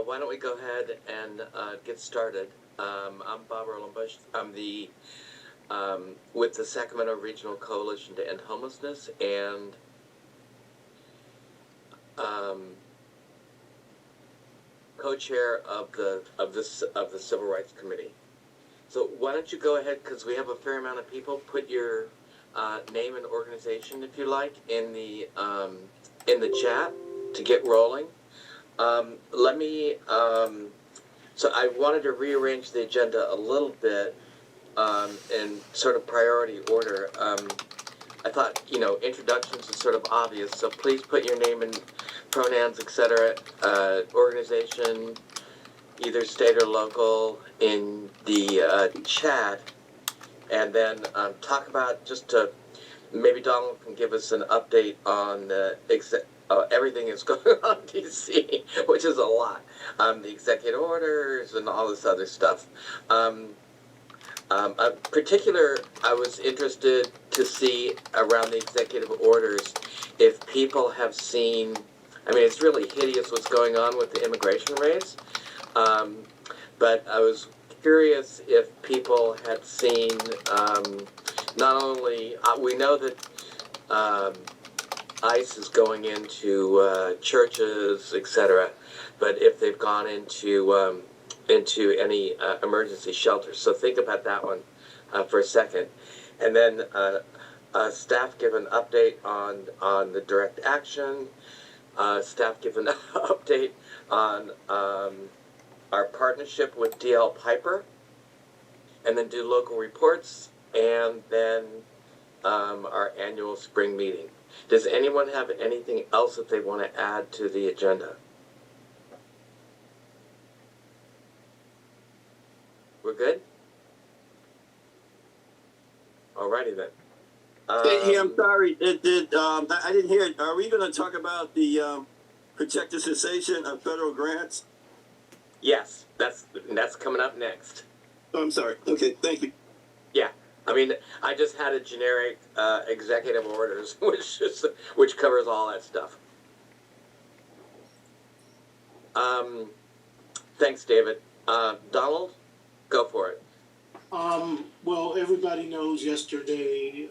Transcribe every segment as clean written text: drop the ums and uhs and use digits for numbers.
Why don't we go ahead and get started? I'm Bob Erlenbush. I'm the with the Sacramento Regional Coalition to End Homelessness and co-chair of the Civil Rights Committee. So why don't you go ahead, because we have a fair amount of people. Put your name and organization, if you like, in the chat to get rolling. So I wanted to rearrange the agenda a little bit in sort of priority order. I thought, introductions is sort of obvious, so please put your name and pronouns, etc., organization, either state or local, in the chat, and then talk about maybe Donald can give us an update on everything that's going on in DC, which is a lot. The executive orders and all this other stuff. Particular, I was interested to see around the executive orders if people have seen. I mean, it's really hideous what's going on with the immigration raids, but I was curious if people had seen not only we know that ICE is going into churches, etc., but if they've gone into any emergency shelters. So think about that one for a second. And then staff give an update on the direct action. Staff give an update on our partnership with DL Piper. And then do local reports. And then our annual spring meeting. Does anyone have anything else that they want to add to the agenda? We're good? Alrighty then. Hey, I'm sorry. I didn't hear it. Are we going to talk about the projected cessation of federal grants? Yes, that's coming up next. Oh, I'm sorry. Okay, thank you. Yeah, I mean, I just had a generic executive orders, which covers all that stuff. Thanks, David. Donald? Go for it. Well, everybody knows yesterday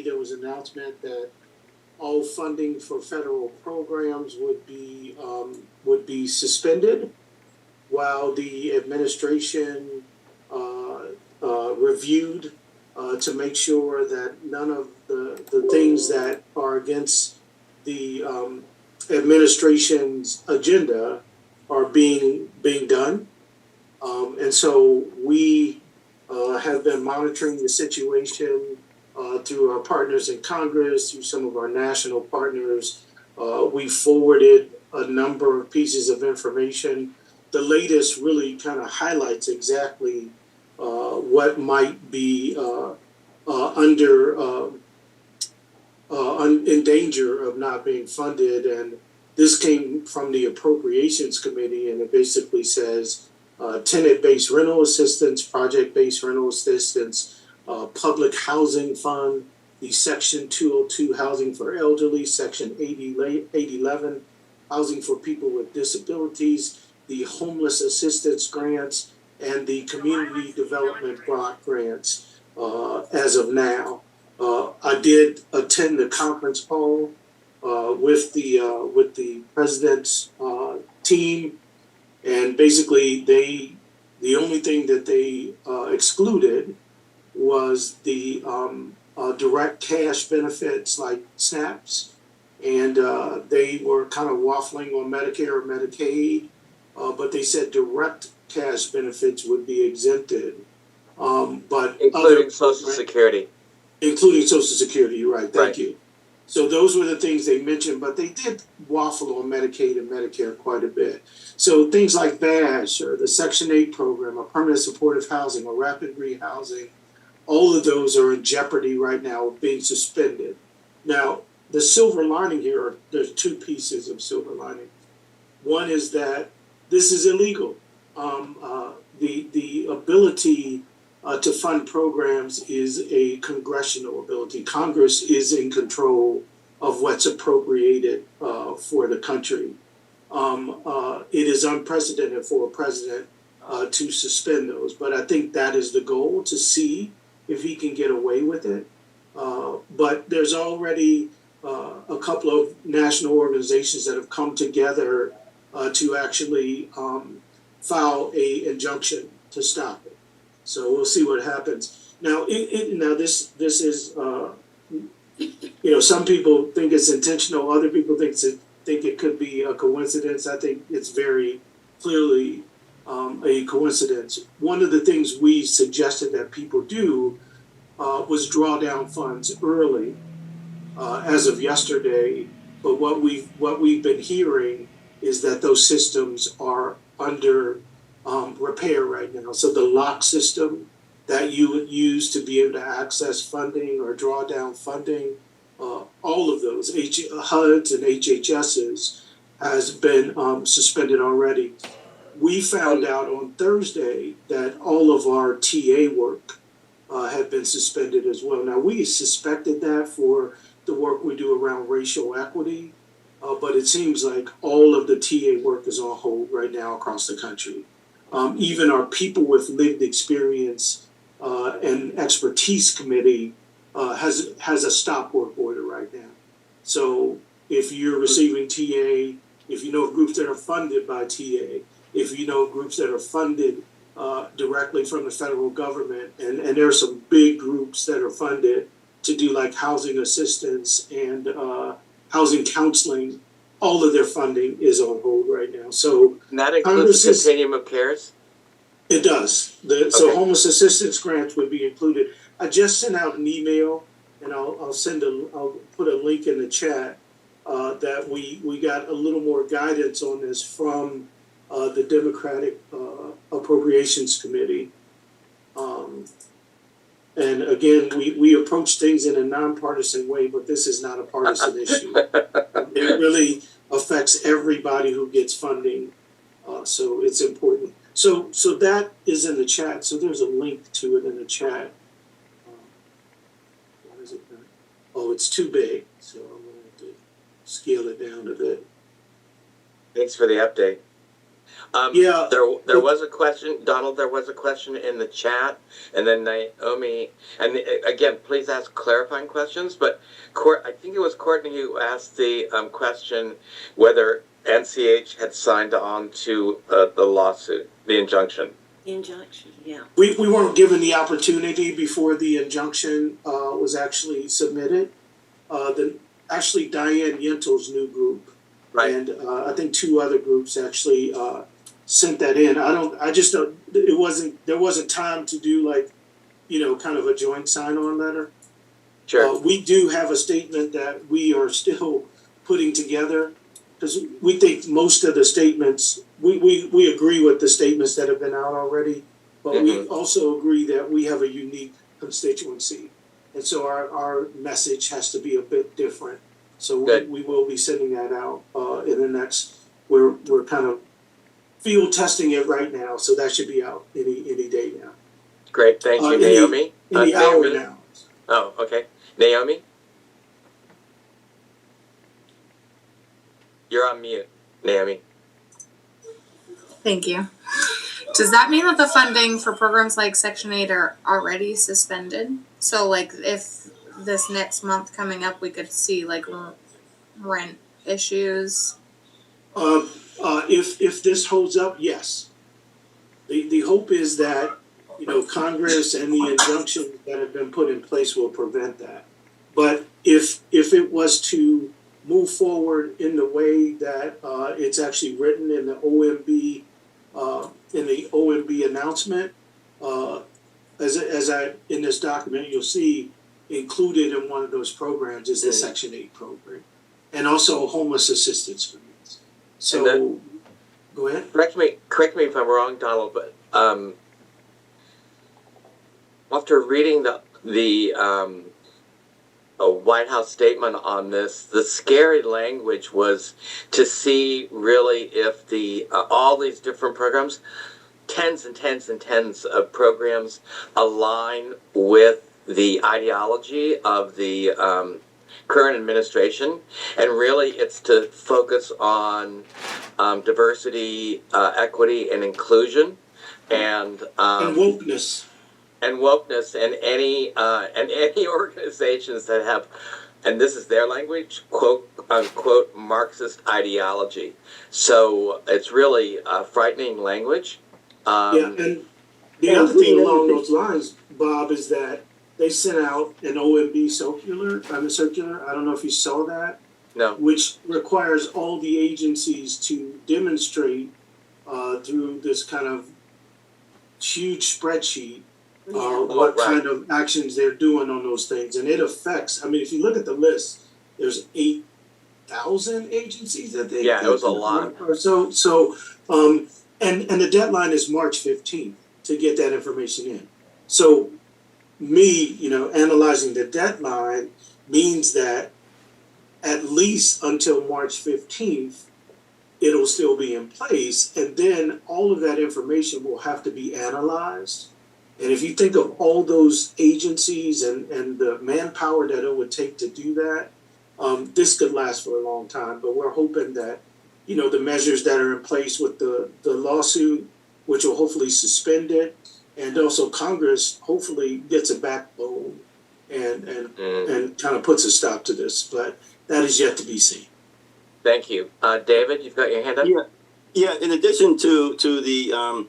there was an announcement that all funding for federal programs would be suspended while the administration reviewed to make sure that none of the things that are against the administration's agenda are being done. And so we have been monitoring the situation through our partners in Congress, through some of our national partners. We forwarded a number of pieces of information. The latest really kind of highlights exactly what might be in danger of not being funded. And this came from the Appropriations Committee, and it basically says tenant-based rental assistance, project-based rental assistance, public housing fund, the Section 202 housing for elderly, Section 8011 housing for people with disabilities, the homeless assistance grants, and the community development block grants as of now. I did attend the conference call with the president's team. And basically, the only thing that they excluded was the direct cash benefits like SNAPs, and they were kind of waffling on Medicare or Medicaid, but they said direct cash benefits would be exempted, but including Social Security. Including Social Security, you're right. Thank you. So those were the things they mentioned, but they did waffle on Medicaid and Medicare quite a bit. So things like BASH or the Section 8 program, or permanent supportive housing, or rapid rehousing, all of those are in jeopardy right now of being suspended. Now, the silver lining here, there's two pieces of silver lining. One is that this is illegal. The ability to fund programs is a congressional ability. Congress is in control of what's appropriated for the country. it is unprecedented for a president to suspend those. But I think that is the goal, to see if he can get away with it. But there's already a couple of national organizations that have come together to actually file a injunction to stop it. So we'll see what happens. Now, this is some people think it's intentional, other people think it could be a coincidence. I think it's very clearly a coincidence. One of the things we suggested that people do was draw down funds early, as of yesterday. But what we've been hearing is that those systems are under repair right now. So the lock system that you would use to be able to access funding or draw down funding, all of those HUDs and HHSs has been suspended already. We found out on Thursday that all of our TA work had been suspended as well. Now, we suspected that for the work we do around racial equity, but it seems like all of the TA work is on hold right now across the country. Even our people with lived experience and expertise committee has a stop work order right now. So if you're receiving TA, if you know groups that are funded by TA, if you know groups that are funded directly from the federal government, and there are some big groups that are funded to do like housing assistance and housing counseling, all of their funding is on hold right now. So And that includes the continuum of cares? It does. So homeless assistance grants would be included. I just sent out an email, and I'll put a link in the chat that we got a little more guidance on this from the Democratic Appropriations Committee. And again, we approach things in a nonpartisan way, but this is not a partisan issue. It really affects everybody who gets funding, so it's important. So that is in the chat. So there's a link to it in the chat. Why is it not? Oh, it's too big, so I'm going to have to scale it down a bit. Thanks for the update. Yeah. There was a question, Donald, there was a question in the chat, and then Naomi, and again, please ask clarifying questions, but I think it was Courtney who asked the question whether NCH had signed on to the lawsuit, the injunction. Injunction, yeah. We weren't given the opportunity before the injunction was actually submitted. Actually Diane Yentel's new group, right, and I think two other groups actually sent that in. There wasn't time to do kind of a joint sign-on letter. Sure. We do have a statement that we are still putting together, because we think most of the statements, we agree with the statements that have been out already, but we also agree that we have a unique constituency. And so our message has to be a bit different. So we will be sending that out in the next, we're kind of field testing it right now, so that should be out any day now. Great, thank you, Naomi. Any hour now. Oh, okay. Naomi? You're on mute, Naomi. Thank you. Does that mean that the funding for programs like Section 8 are already suspended? So, if this next month coming up, we could see, rent issues? If this holds up, yes. The hope is that, Congress and the injunctions that have been put in place will prevent that. But if it was to move forward in the way that it's actually written in the OMB announcement, as I in this document you'll see included in one of those programs is the Section 8 program, and also homeless assistance grants. So go ahead. Correct me if I'm wrong, Donald, but after reading the White House statement on this, the scary language was to see really if all these different programs, tens and tens and tens of programs, align with the ideology of the current administration, and really it's to focus on diversity, equity, and inclusion, and wokeness. and wokeness, and any organizations that have, and this is their language, quote unquote Marxist ideology. So it's really frightening language. Yeah, and the other thing along those lines, Bob, is that they sent out an OMB circular. I don't know if you saw that. No. Which requires all the agencies to demonstrate through this kind of huge spreadsheet what kind of actions they're doing on those things, and it affects. I mean, if you look at the list, there's 8,000 agencies that they. Yeah, it was a lot. And the deadline is March 15th to get that information in. So, me, analyzing the deadline means that at least until March 15th, it'll still be in place, and then all of that information will have to be analyzed. And if you think of all those agencies and the manpower that it would take to do that, this could last for a long time. But we're hoping that, the measures that are in place with the lawsuit, which will hopefully suspend it, and also Congress hopefully gets a backbone and kind of puts a stop to this. But that is yet to be seen. Thank you. David, you've got your hand up? Yeah. In addition to the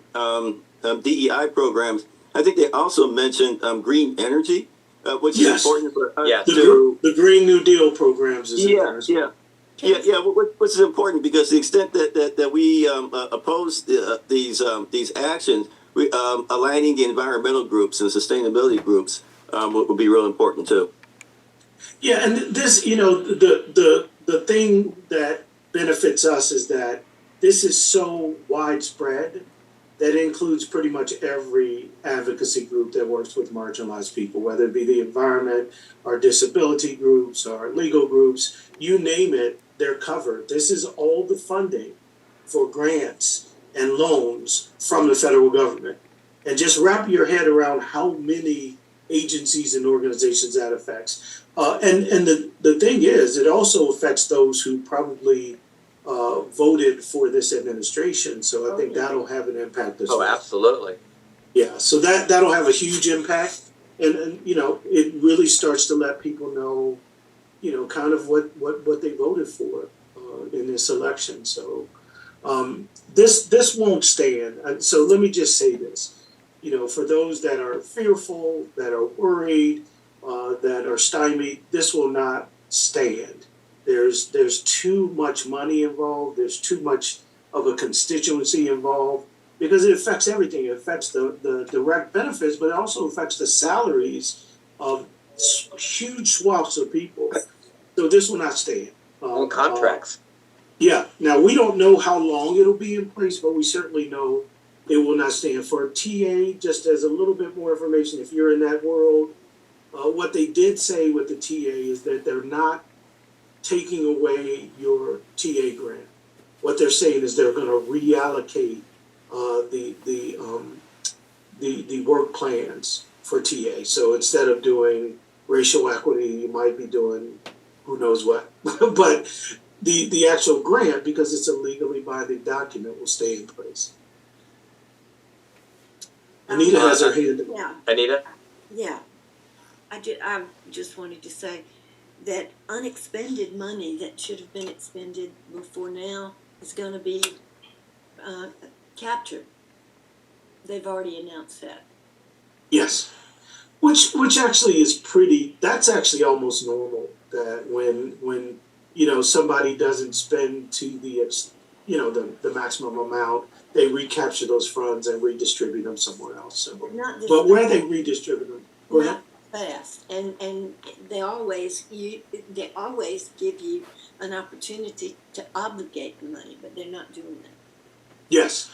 DEI programs, I think they also mentioned green energy, which is important for us the Green New Deal programs is in there as well. Which is important because the extent that we oppose these actions, we aligning the environmental groups and sustainability groups will be real important too. Yeah, and this, the thing that benefits us is that this is so widespread that includes pretty much every advocacy group that works with marginalized people, whether it be the environment, our disability groups, our legal groups, you name it, they're covered. This is all the funding for grants and loans from the federal government. And just wrap your head around how many agencies and organizations that affects. And the thing is, it also affects those who probably voted for this administration. So I think that'll have an impact as well. Oh, absolutely. Yeah, so that'll have a huge impact. And it really starts to let people know, kind of what they voted for in this election. So this won't stand. So let me just say this. For those that are fearful, that are worried, that are stymied, this will not stand. There's too much money involved. There's too much of a constituency involved because it affects everything. It affects the direct benefits, but it also affects the salaries of huge swaths of people. So this will not stand. On contracts. Yeah. Now, we don't know how long it'll be in place, but we certainly know it will not stand. For TA, just as a little bit more information, if you're in that world, what they did say with the TA is that they're not taking away your TA grant. What they're saying is they're going to reallocate the work plans for TA. So instead of doing racial equity, you might be doing who knows what. But the actual grant, because it's a legally binding document, will stay in place. Anita has her hand up. Yeah. Anita? Yeah. I just wanted to say that unexpended money that should have been expended before now is going to be captured. They've already announced that. Yes. Which actually is that's actually almost normal, that when somebody doesn't spend to the maximum amount, they recapture those funds and redistribute them somewhere else. So, but where they redistribute them, go ahead. Fast, and they always give you an opportunity to obligate the money, but they're not doing that. Yes,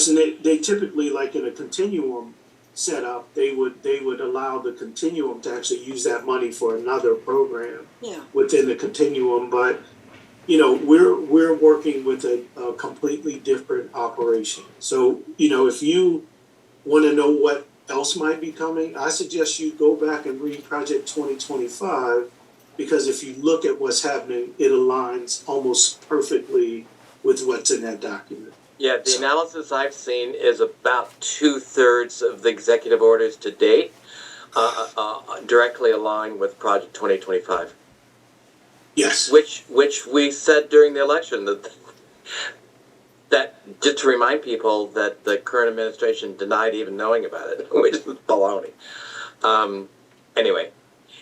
and they typically, like in a continuum setup, they would allow the continuum to actually use that money for another program within the continuum, but we're working with a completely different operation. So if you want to know what else might be coming, I suggest you go back and read Project 2025 because if you look at what's happening, it aligns almost perfectly with what's in that document. Yeah, the So- analysis I've seen is about 2/3 of the executive orders to date directly align with Project 2025, Yes. which we said during the election that just to remind people that the current administration denied even knowing about it, which is baloney. Anyway,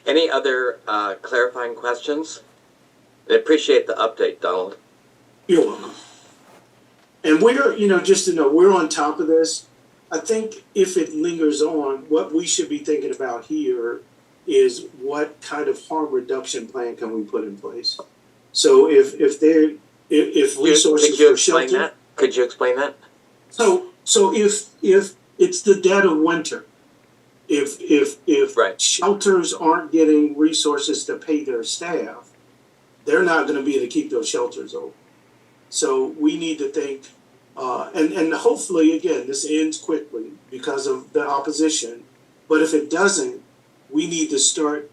any other clarifying questions? I appreciate the update, Donald. You're welcome. And we're, just to know, we're on top of this. I think if it lingers on, what we should be thinking about here is what kind of harm reduction plan can we put in place? So if resources Could you for explain shelter. that? Could you explain that? So if it's the dead of winter, if Right. shelters aren't getting resources to pay their staff, they're not going to be able to keep those shelters open. So we need to think, and hopefully, again, this ends quickly because of the opposition. But if it doesn't, we need to start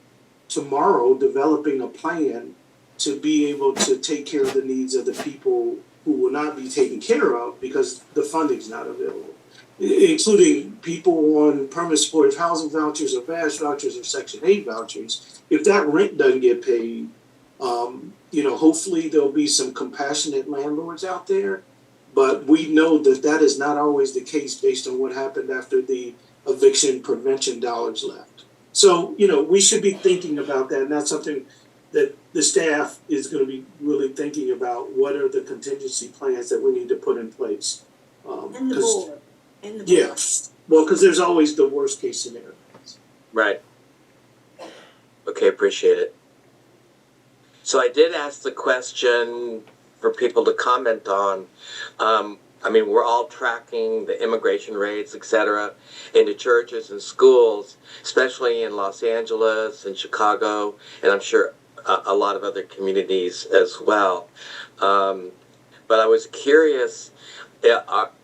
tomorrow developing a plan to be able to take care of the needs of the people who will not be taken care of because the funding's not available, including people on permanent supportive housing vouchers or VASH vouchers or Section 8 vouchers. If that rent doesn't get paid, hopefully there'll be some compassionate landlords out there, but we know that that is not always the case based on what happened after the eviction prevention dollars left. So, we should be thinking about that, and that's something that the staff is going to be really thinking about. What are the contingency plans that we need to put in place? And the board. And the board. Yeah, well, because there's always the worst case scenario. Right. Okay, appreciate it. So I did ask the question for people to comment on. We're all tracking the immigration rates, et cetera, into churches and schools, especially in Los Angeles and Chicago, and I'm sure a lot of other communities as well. But I was curious,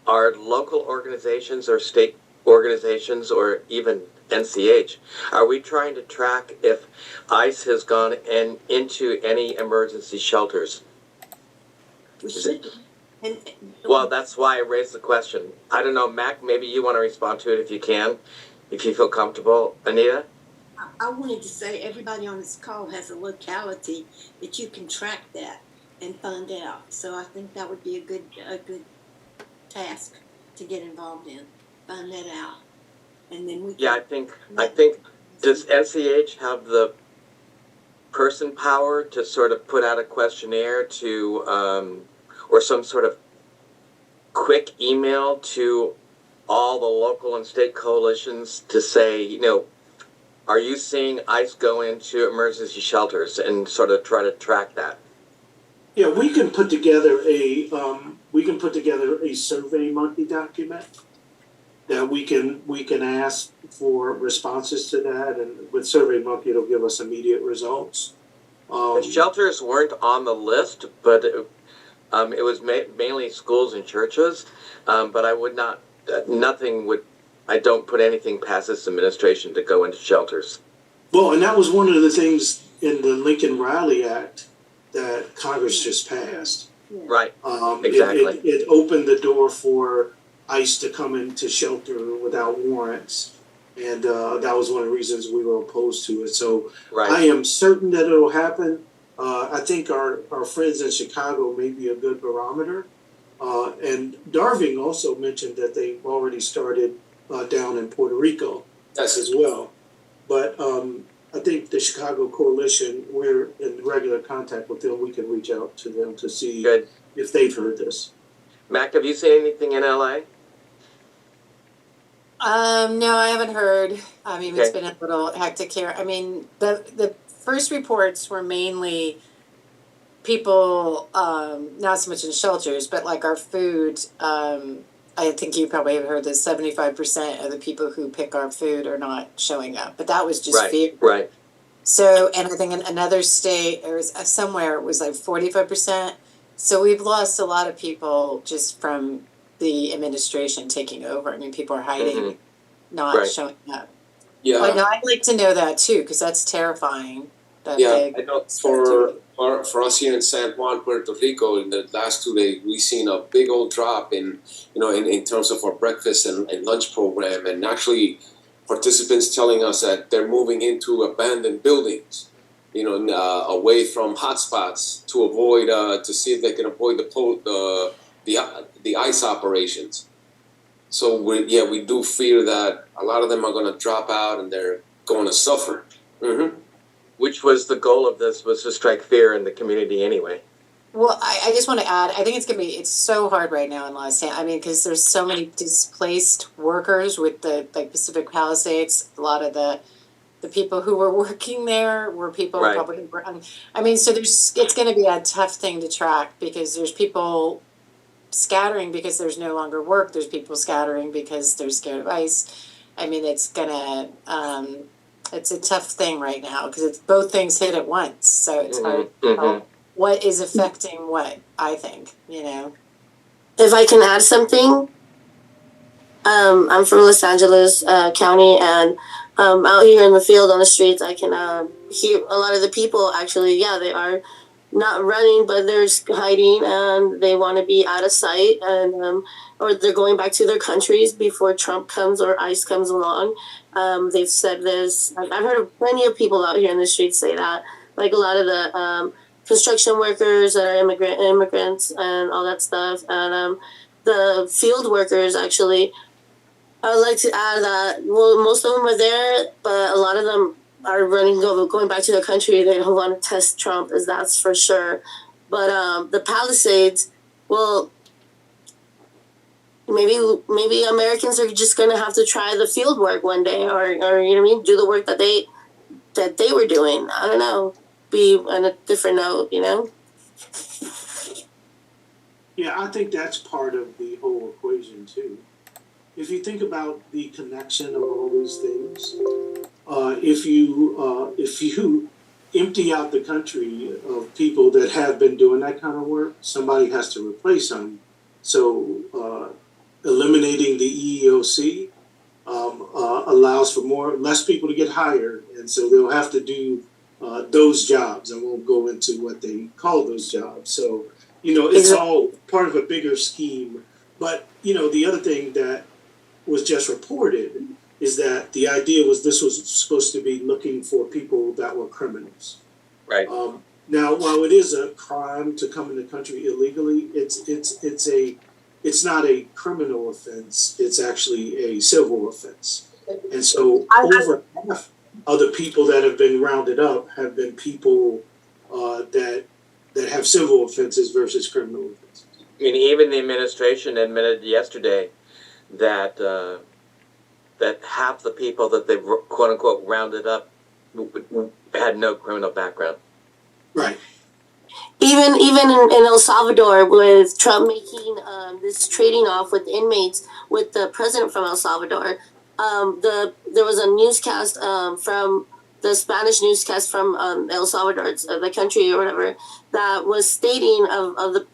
are local organizations or state organizations or even NCH, are we trying to track if ICE has gone into any emergency shelters? We should. And Well, that's why I raised the question. I don't know, Mac, maybe you want to respond to it if you can, if you feel comfortable. Anita? I wanted to say everybody on this call has a locality that you can track that and find out. So I think that would be a good task to get involved in. Find that out. And then we can, Yeah, I think, does NCH have the person power to sort of put out a questionnaire to, or some sort of quick email to all the local and state coalitions to say, are you seeing ICE go into emergency shelters and sort of try to track that? Yeah, we can put together a Survey Monkey document that we can ask for responses to that, and with Survey Monkey it'll give us immediate results. The shelters weren't on the list, but it was mainly schools and churches. But I would not, I don't put anything past this administration to go into shelters. Well, and that was one of the things in the Lincoln-Riley Act that Congress just passed. Right, exactly. It opened the door for ICE to come into shelter without warrants, and that was one of the reasons we were opposed to it. So Right. I am certain that it'll happen. I think our friends in Chicago may be a good barometer. And Darving also mentioned that they've already started down in Puerto Rico as well. But I think the Chicago Coalition, we're in regular contact with them. We can reach out to them to see Good. if they've heard this. Mac, have you seen anything in LA? No, I haven't heard. It's Okay. been a little hectic here. The first reports were mainly people, not so much in shelters, but like our food. I think you probably have heard this, 75% of the people who pick our food are not showing up. But that was just fear. Right. So, and I think in another state, or somewhere, it was like 45%. So we've lost a lot of people just from the administration taking over. People are hiding, not Right. showing up. Yeah. But no, I'd like to know that too, because that's terrifying. that Yeah, big I know activity. for us here in San Juan, Puerto Rico, in the last 2 days, we've seen a big old drop in, in terms of our breakfast and lunch program, and actually participants telling us that they're moving into abandoned buildings, away from hotspots to avoid, to see if they can avoid the ICE operations. So we do fear that a lot of them are going to drop out and they're going to suffer. Mm-hmm. Which was the goal of this, was to strike fear in the community anyway. Well, I just want to add, I think it's so hard right now in Los Angeles. I mean, because there's so many displaced workers with the Pacific Palisades. A lot of the people who were working there were people Right. probably. I mean, so it's going to be a tough thing to track because there's people scattering because there's no longer work. There's people scattering because they're scared of ICE. I mean, it's a tough thing right now because it's both things hit at once. So it's hard to tell what is affecting what, I think, If I can add something, I'm from Los Angeles County, and out here in the field on the streets, I can hear a lot of the people actually, yeah, they are not running, but they're hiding and they want to be out of sight, and or they're going back to their countries before Trump comes or ICE comes along. They've said this. I've heard of plenty of people out here in the streets say that, like a lot of the construction workers that are immigrants and all that stuff, and the field workers actually. I would like to add that most of them are there, but a lot of them are going back to their country. They don't want to test Trump, as that's for sure. But the Palisades, well, maybe Americans are just gonna have to try the field work one day, or you know what I mean, do the work that they were doing. I don't know, be on a different note, Yeah, I think that's part of the whole equation too. If you think about the connection of all these things, if you empty out the country of people that have been doing that kind of work, somebody has to replace them. So eliminating the EEOC allows for less people to get hired, and so they'll have to do those jobs. I won't go into what they call those jobs. So it's all part of a bigger scheme. But the other thing that was just reported is that the idea was this was supposed to be looking for people that were criminals. Right. Now, while it is a crime to come in the country illegally, it's not a criminal offense. It's actually a civil offense. And so over half of the people that have been rounded up have been people that have civil offenses versus criminal offenses. I mean, even the administration admitted yesterday that that half the people that they quote unquote rounded up had no criminal background. Right. Even in El Salvador, with Trump making this trading off with inmates with the president from El Salvador, there was a newscast from the Spanish newscast from El Salvador, the country or whatever, that was stating of the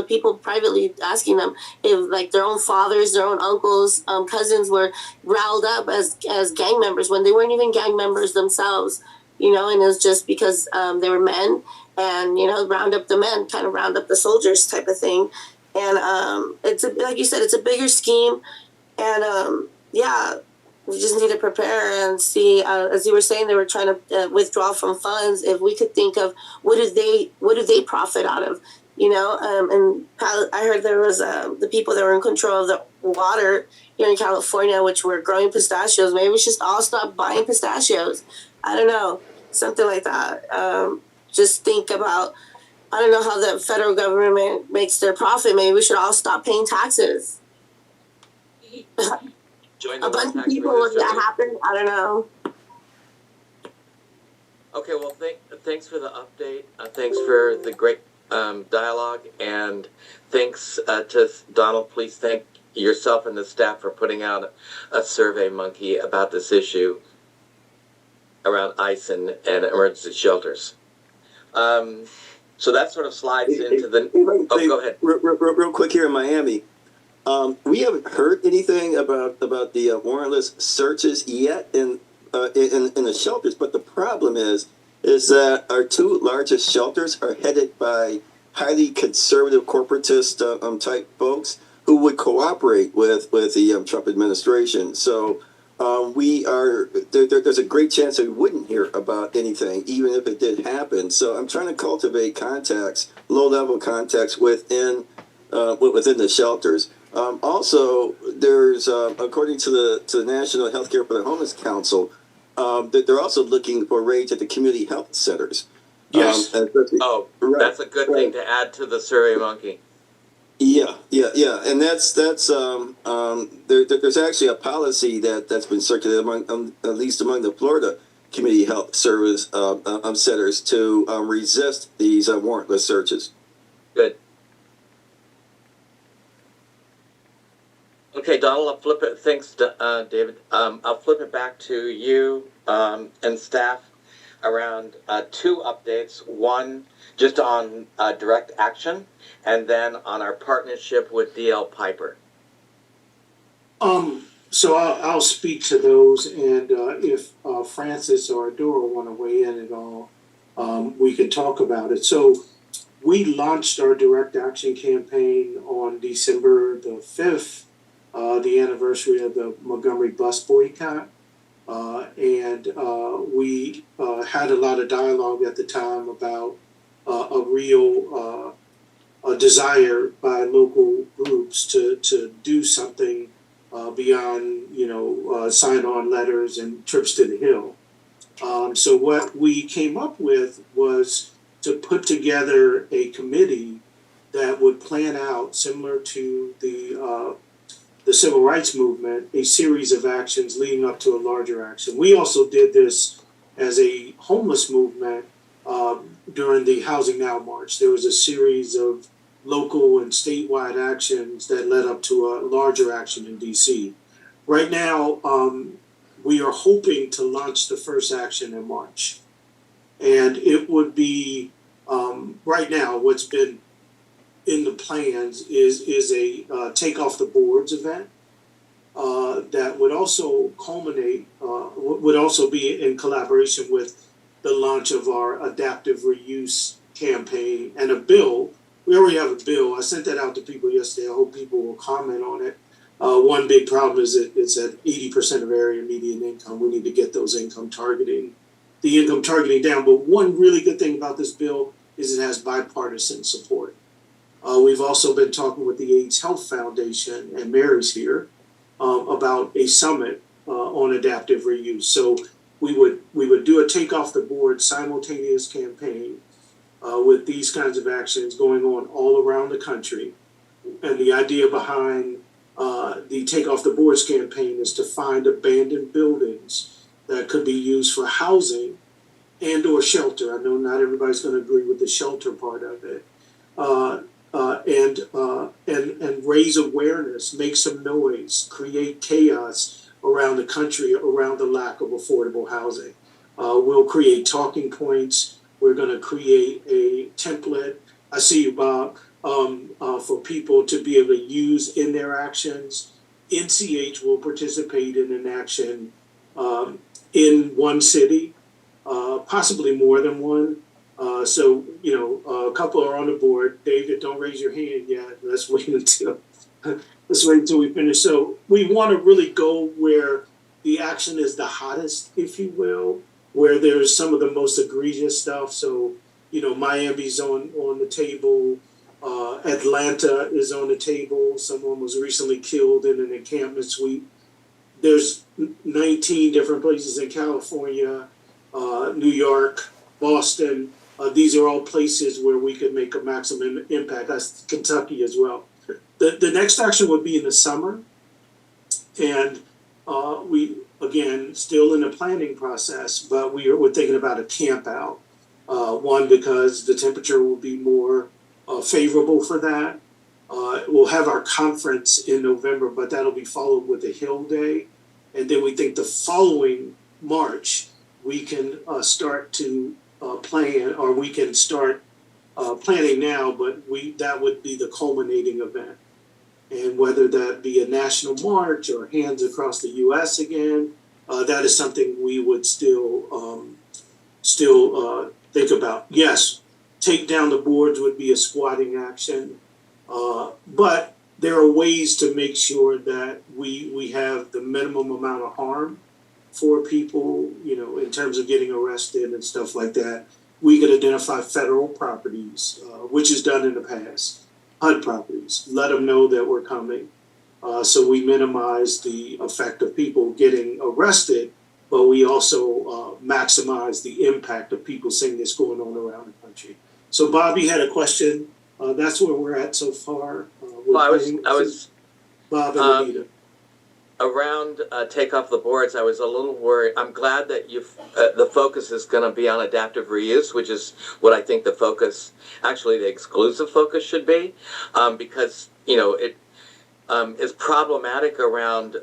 people privately asking them if like their own fathers, their own uncles, cousins were riled up as gang members when they weren't even gang members themselves, and it was just because they were men. And round up the men, kind of round up the soldiers, type of thing. And it's like you said, it's a bigger scheme. And yeah, we just need to prepare and see. As you were saying, they were trying to withdraw from funds. If we could think of what do they profit out of, And I heard there was the people that were in control of the water here in California, which were growing pistachios. Maybe we should all stop buying pistachios. I don't know, something like that. Just think about, I don't know how the federal government makes their profit. Maybe we should all stop paying taxes. Join the A bunch of tax people, would that resistance. happen? I don't know. Okay, well, thanks for the update. Thanks for the great dialogue, and thanks to Donald. Please thank yourself and the staff for putting out a survey monkey about this issue around ICE and emergency shelters. So that sort of slides into the. Oh, go ahead. Real quick here in Miami. We haven't heard anything about the warrantless searches yet in the shelters, but the problem is is that our two largest shelters are headed by highly conservative corporatist type folks who would cooperate with the Trump administration. So there's a great chance that we wouldn't hear about anything, even if it did happen. So I'm trying to cultivate contacts, low level contacts within the shelters. Also, there's according to the National Healthcare for the Homeless Council, they're also looking for raids at the community health centers. Yes. Oh, Right, that's a good thing to add to the Survey Monkey. Yeah, and that's there's actually a policy that's been circulated among at least among the Florida community health service centers to resist these warrantless searches. Good. Okay, Donald, I'll flip it. Thanks, David. I'll flip it back to you and staff around two updates. One just on direct action, and then on our partnership with DL Piper. So I'll speak to those, and if Francis or Adora want to weigh in at all, we can talk about it. So we launched our direct action campaign on December the 5th, the anniversary of the Montgomery bus boycott. And we had a lot of dialogue at the time about a real desire by local groups to do something beyond, sign-on letters and trips to the Hill. So what we came up with was to put together a committee that would plan out, similar to the civil rights movement, a series of actions leading up to a larger action. We also did this as a homeless movement during the Housing Now March. There was a series of local and statewide actions that led up to a larger action in DC. Right now, we are hoping to launch the first action in March. And it would be, right now, what's been in the plans is a take off the boards event that would also culminate, would also be in collaboration with the launch of our adaptive reuse campaign and a bill. We already have a bill. I sent that out to people yesterday. I hope people will comment on it. One big problem is that it's at 80% of area median income. We need to get the income targeting down. But one really good thing about this bill is it has bipartisan support. We've also been talking with the AIDS Health Foundation, and Mary's here, about a summit on adaptive reuse. So we would do a take off the board simultaneous campaign with these kinds of actions going on all around the country. And the idea behind the take off the boards campaign is to find abandoned buildings that could be used for housing and or shelter. I know not everybody's going to agree with the shelter part of it. And raise awareness, make some noise, create chaos around the country around the lack of affordable housing. We'll create talking points. We're going to create a template. I see you, Bob, for people to be able to use in their actions. NCH will participate in an action in one city, possibly more than one. So a couple are on the board. David, don't raise your hand yet. Let's wait until we finish. So we want to really go where the action is the hottest, if you will, where there's some of the most egregious stuff. So, Miami's on the table. Atlanta is on the table. Someone was recently killed in an encampment sweep. There's 19 different places in California, New York, Boston. These are all places where we could make a maximum impact. That's Kentucky as well. The next action would be in the summer. And we, again, still in the planning process, but we're thinking about a camp out. One, because the temperature will be more favorable for that. We'll have our conference in November, but that'll be followed with a Hill Day. And then we think the following March, we can start to plan, or we can start planning now, but that would be the culminating event. And whether that be a national march or hands across the U.S. again, that is something we would still still think about. Yes, take down the boards would be a squatting action, but there are ways to make sure that we have the minimum amount of harm for people, in terms of getting arrested and stuff like that. We could identify federal properties, which is done in the past, HUD properties, let them know that we're coming. So we minimize the effect of people getting arrested, but we also maximize the impact of people seeing this going on around the country. So Bobby had a question. That's where we're at so far. Well, I was Bob and Anita. around take off the boards. I was a little worried. I'm glad that the focus is going to be on adaptive reuse, which is what I think the focus, actually the exclusive focus should be, because it is problematic around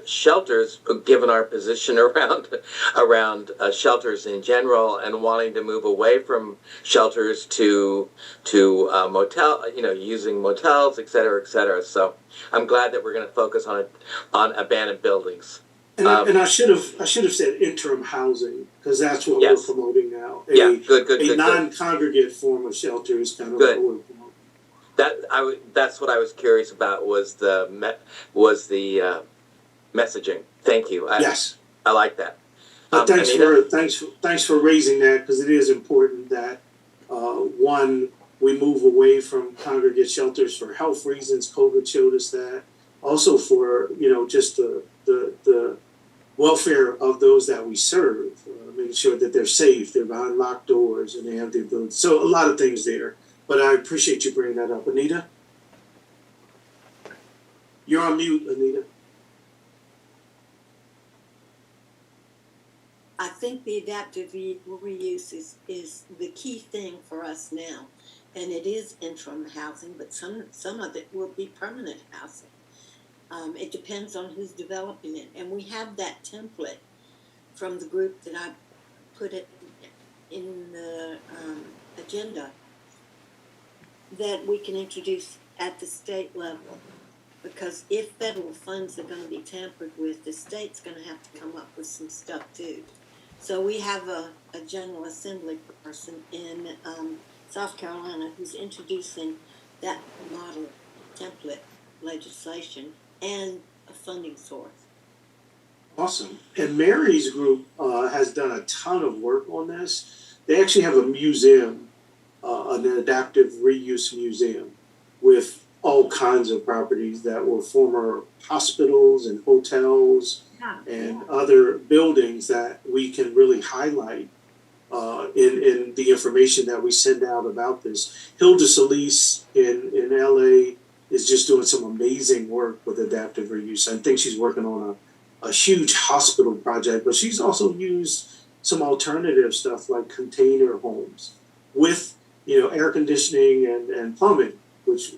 shelters, given our position around shelters in general, and wanting to move away from shelters to motel, using motels, et cetera, et cetera. So I'm glad that we're going to focus on abandoned buildings. And I should have said interim housing, because that's what Yes. we're promoting now. Good. Non-congregate form of shelter is kind of Good. what we're promoting. That's what I was curious about, was the messaging. Thank you. Yes. I like that. But thanks for raising that, because it is important that one, we move away from congregate shelters for health reasons. COVID showed us that. Also for just the welfare of those that we serve, making sure that they're safe, they're behind locked doors, and they have the ability. So a lot of things there. But I appreciate you bringing that up, Anita. You're on mute, Anita. I think the adaptive reuse is the key thing for us now. And it is interim housing, but some of it will be permanent housing. It depends on who's developing it. And we have that template from the group that I put it in the agenda that we can introduce at the state level. Because if federal funds are going to be tampered with, the state's going to have to come up with some stuff too. So we have a General Assembly person in South Carolina who's introducing that model template legislation and a funding source. Awesome. And Mary's group has done a ton of work on this. They actually have a museum, an adaptive reuse museum, with all kinds of properties that were former hospitals and hotels and other buildings that we can really highlight in the information that we send out about this. Hilda Solis in LA is just doing some amazing work with adaptive reuse. I think she's working on a huge hospital project, but she's also used some alternative stuff like container homes with air conditioning and plumbing, which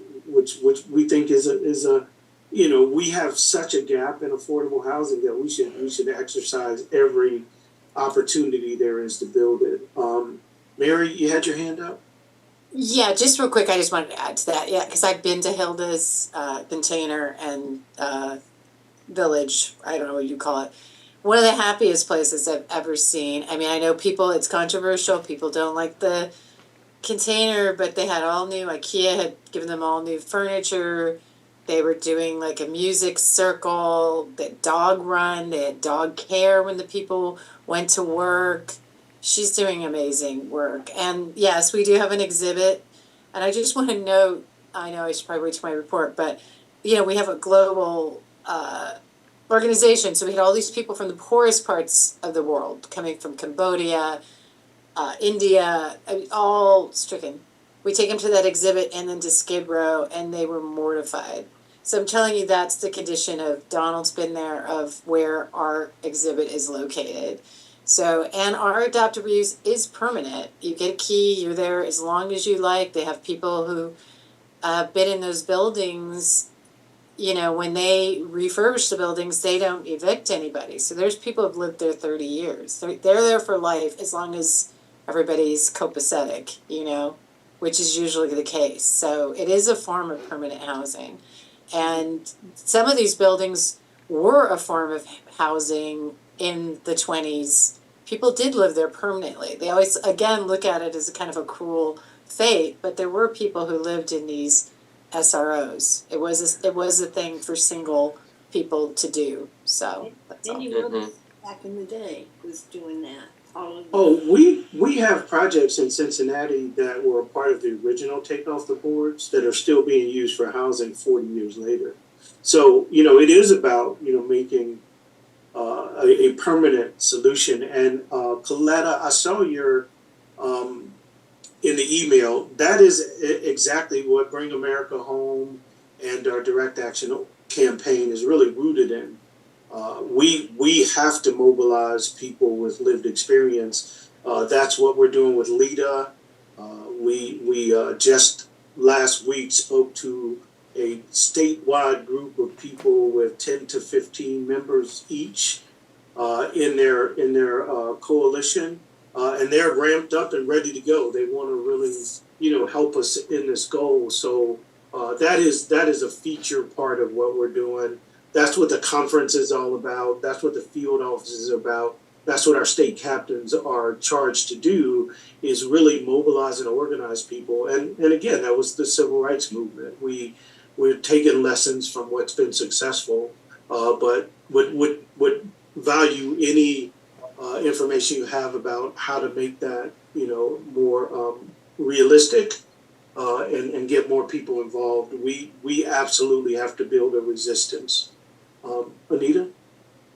we think is a we have such a gap in affordable housing that we should exercise every opportunity there is to build it. Mary, you had your hand up? Yeah, just real quick, I just wanted to add to that. Yeah, because I've been to Hilda's container and village, I don't know what you call it. One of the happiest places I've ever seen. I mean, I know it's controversial. People don't like the container, but they had all new, IKEA had given them all new furniture. They were doing like a music circle, the dog run, they had dog care when the people went to work. She's doing amazing work. And yes, we do have an exhibit. And I just want to note, I know I should probably wait to my report, but we have a global organization. So we had all these people from the poorest parts of the world coming from Cambodia, India, all stricken. We take them to that exhibit and then to Skid Row, and they were mortified. So I'm telling you, that's the condition of, Donald's been there, of where our exhibit is located. So, and our adaptive reuse is permanent. You get a key, you're there as long as you like. They have people who have been in those buildings. When they refurbish the buildings, they don't evict anybody. So there's people who've lived there 30 years. They're there for life as long as everybody's copacetic, which is usually the case. So it is a form of permanent housing. And some of these buildings were a form of housing in the 20s. people did live there permanently. They always, again, look at it as a kind of a cruel fate, but there were people who lived in these SROs. It was a thing for single people to do. So that's all. Any Mhm. back in the day was doing that. All of Oh, we have projects in Cincinnati that were a part of the original Take Off the Boards that are still being used for housing 40 years later. So, it is about, making a permanent solution. And Coletta, I saw your in the email. That is exactly what Bring America Home and our direct action campaign is really rooted in. We have to mobilize people with lived experience. That's what we're doing with LIDA. We just last week spoke to a statewide group of people with 10 to 15 members each in their coalition, and they're ramped up and ready to go. They want to really help us in this goal. So that is a feature part of what we're doing. That's what the conference is all about. That's what the field office is about. That's what our state captains are charged to do, is really mobilize and organize people. And again, that was the civil rights movement. We're taking lessons from what's been successful, but would value any information you have about how to make that more realistic and get more people involved. We absolutely have to build a resistance. Anita?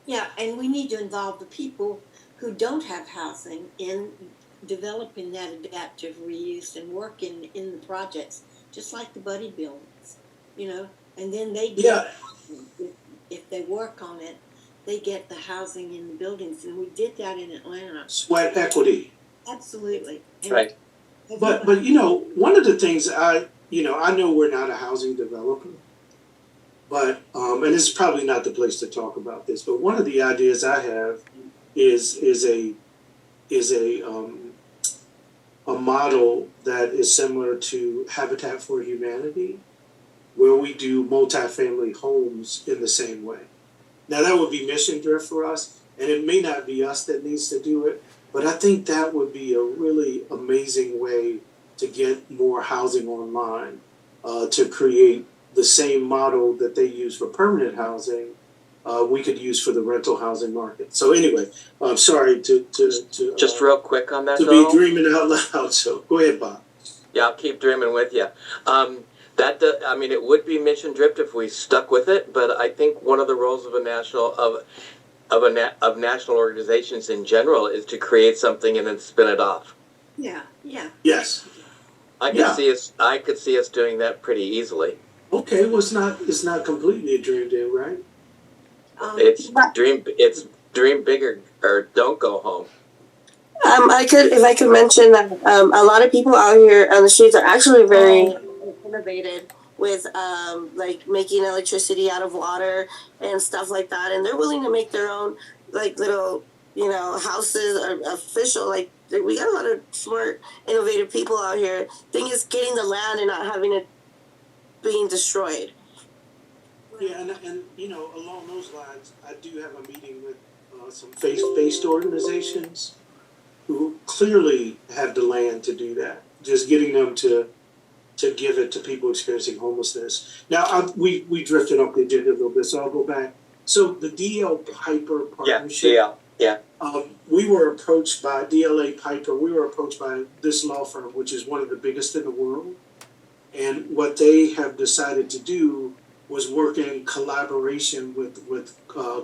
Yeah, and we need to involve the people who don't have housing in developing that adaptive reuse and working in the projects, just like the buddy buildings, and then they get, if they work on it, they get the housing in the buildings. And we did that in Atlanta. Sweat equity. Absolutely. And Right. But one of the things I know we're not a housing developer, but and this is probably not the place to talk about this, but one of the ideas I have is a model that is similar to Habitat for Humanity, where we do multifamily homes in the same way. Now that would be mission drift for us, and it may not be us that needs to do it, but I think that would be a really amazing way to get more housing online, to create the same model that they use for permanent housing, we could use for the rental housing market. So anyway, I'm sorry to Just real quick on that, to though. be dreaming out loud. So go ahead, Bob. Yeah, I'll keep dreaming with you. It would be mission drift if we stuck with it, but I think one of the roles of national organizations in general is to create something and then spin it off. yeah. Yes. I could see us doing that pretty easily. Okay. Well, it's not completely a dream then, right? It's dream bigger or don't go home. If I could mention that a lot of people out here on the streets are actually very innovative with like making electricity out of water and stuff like that, and they're willing to make their own like little houses or official. Like we got a lot of smart, innovative people out here. Thing is getting the land and not having it being destroyed. Yeah, and along those lines, I do have a meeting with some faith-based organizations who clearly have the land to do that. Just getting them to give it to people experiencing homelessness. Now, we drifted off the agenda a little bit, so I'll go back. So the DL Piper partnership. Yeah. We were approached by DLA Piper. We were approached by this law firm, which is one of the biggest in the world. And what they have decided to do was work in collaboration with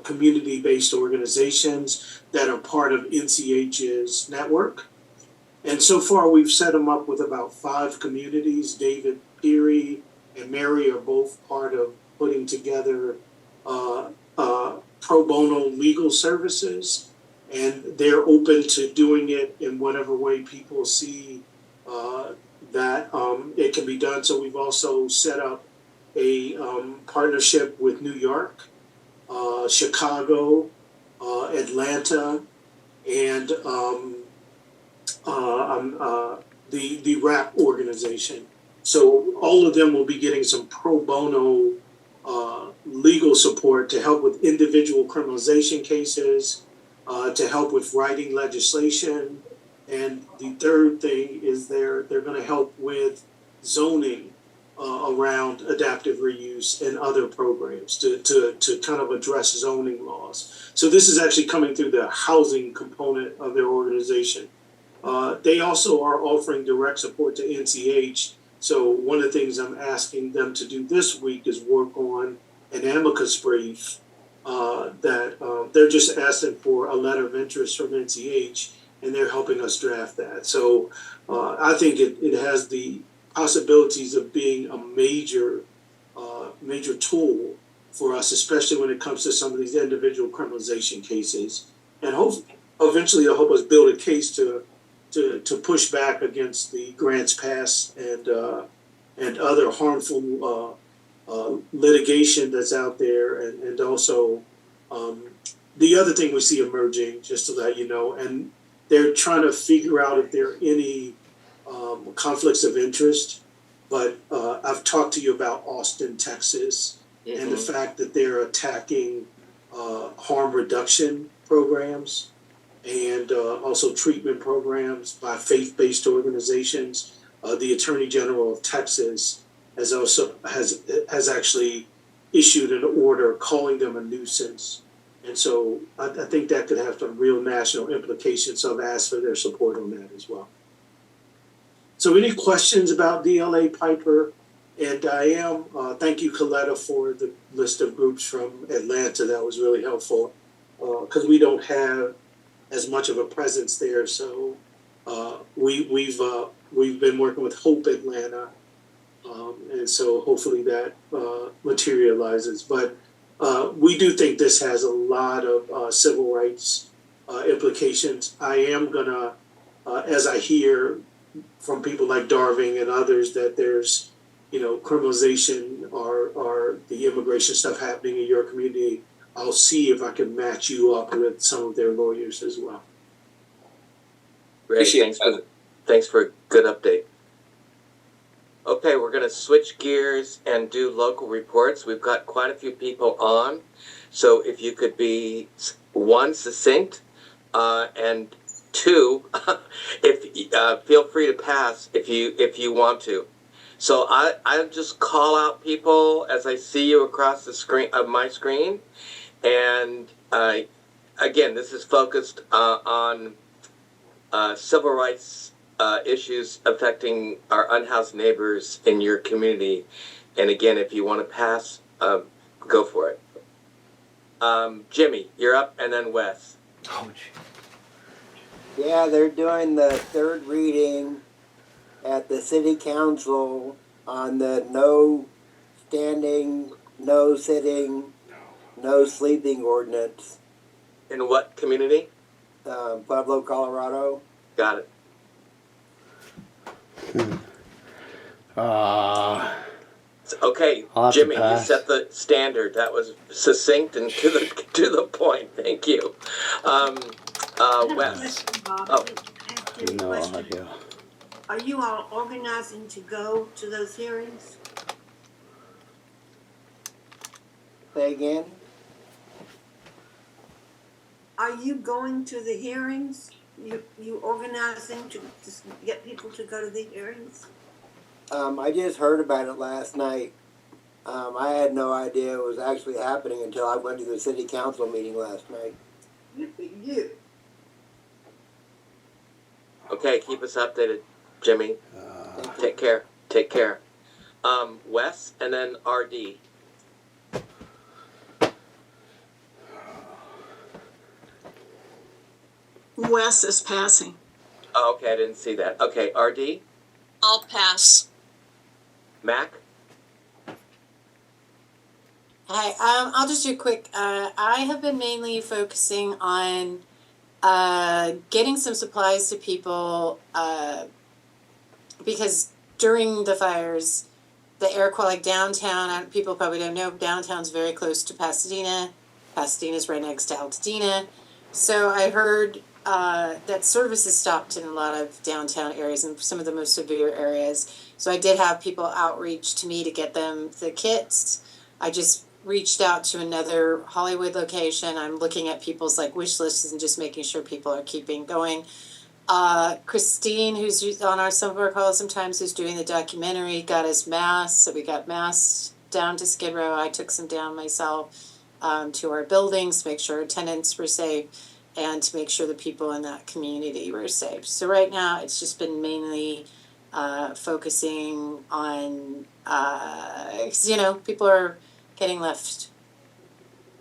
community-based organizations that are part of NCH's network. And so far, we've set them up with about 5 communities. David Peary and Mary are both part of putting together pro bono legal services, and they're open to doing it in whatever way people see that it can be done. So we've also set up a partnership with New York, Chicago, Atlanta, and the RAP organization. So all of them will be getting some pro bono legal support to help with individual criminalization cases, to help with writing legislation. And the third thing is they're going to help with zoning around adaptive reuse and other programs to kind of address zoning laws. So this is actually coming through the housing component of their organization. They also are offering direct support to NCH. So one of the things I'm asking them to do this week is work on an amicus brief that they're just asking for a letter of interest from NCH, and they're helping us draft that. So I think it has the possibilities of being a major tool for us, especially when it comes to some of these individual criminalization cases, and eventually it'll help us build a case to push back against the grants pass and other harmful litigation that's out there, and also the other thing we see emerging, just to let you know, and they're trying to figure out if there are any conflicts of interest. But I've talked to you about Austin, Texas, and the fact that they're attacking harm reduction programs and also treatment programs by faith-based organizations. The Attorney General of Texas has actually issued an order calling them a nuisance. And so I think that could have some real national implications. So I've asked for their support on that as well. So any questions about DLA Piper? And I am, thank you, Coletta, for the list of groups from Atlanta. That was really helpful because we don't have as much of a presence there. So we've been working with Hope Atlanta. And so hopefully that materializes. But we do think this has a lot of civil rights implications. I am gonna, as I hear from people like Darving and others, that there's, criminalization or the immigration stuff happening in your community, I'll see if I can match you up with some of their lawyers as well. Great, thanks for a good update. Okay, we're going to switch gears and do local reports. We've got quite a few people on, so if you could be, one, succinct, and two, if feel free to pass if you want to. So I'll just call out people as I see you across the screen of my screen, and again, this is focused on civil rights issues affecting our unhoused neighbors in your community. And again, if you want to pass, go for it. Jimmy, you're up, and then Wes. Oh, gee. Yeah, they're doing the third reading at the city council on the no standing, no sitting, no sleeping ordinance. In what community? Pueblo, Colorado. Got it. Okay, Jimmy, you set the standard. That was succinct and to the point. Thank you. Wes. Oh. No idea. Are you all organizing to go to those hearings? Say again? Are you going to the hearings? You organizing to get people to go to the hearings? I just heard about it last night. I had no idea it was actually happening until I went to the city council meeting last night. You. Okay, keep us updated, Jimmy. Take care. Take care. Wes, and then RD. Wes is passing. Oh, okay, I didn't see that. Okay, RD. I'll pass. Mac. Hi, I'll just do quick. I have been mainly focusing on getting some supplies to people because during the fires, the air quality downtown, people probably don't know, downtown's very close to Pasadena. Pasadena's right next to Altadena. So I heard that services stopped in a lot of downtown areas and some of the most severe areas. So I did have people outreach to me to get them the kits. I just reached out to another Hollywood location. I'm looking at people's like wish lists and just making sure people are keeping going. Christine, who's on some of our calls sometimes, who's doing the documentary, got us masks. So we got masks down to Skid Row. I took some down myself to our buildings to make sure our tenants were safe and to make sure the people in that community were safe. So right now it's just been mainly focusing on, 'cause, people are getting left.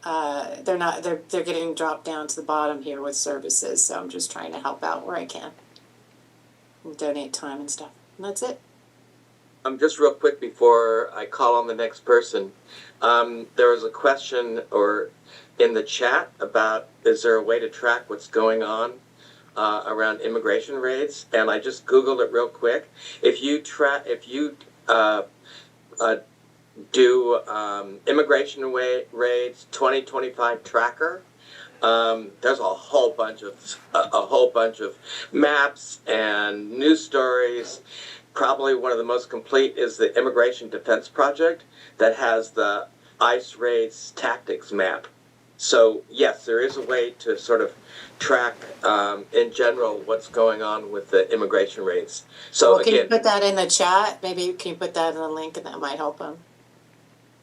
They're getting dropped down to the bottom here with services. So I'm just trying to help out where I can and donate time and stuff. And that's it. Just real quick before I call on the next person, there was a question in the chat about is there a way to track what's going on around immigration raids? And I just Googled it real quick. If you do immigration raids 2025 tracker, there's a whole bunch of maps and news stories. Probably one of the most complete is the Immigration Defense Project that has the ICE raids tactics map. So yes, there is a way to sort of track in general what's going on with the immigration raids. So Well, can you again, put that in the chat? Maybe can you put that in the link and that might help them?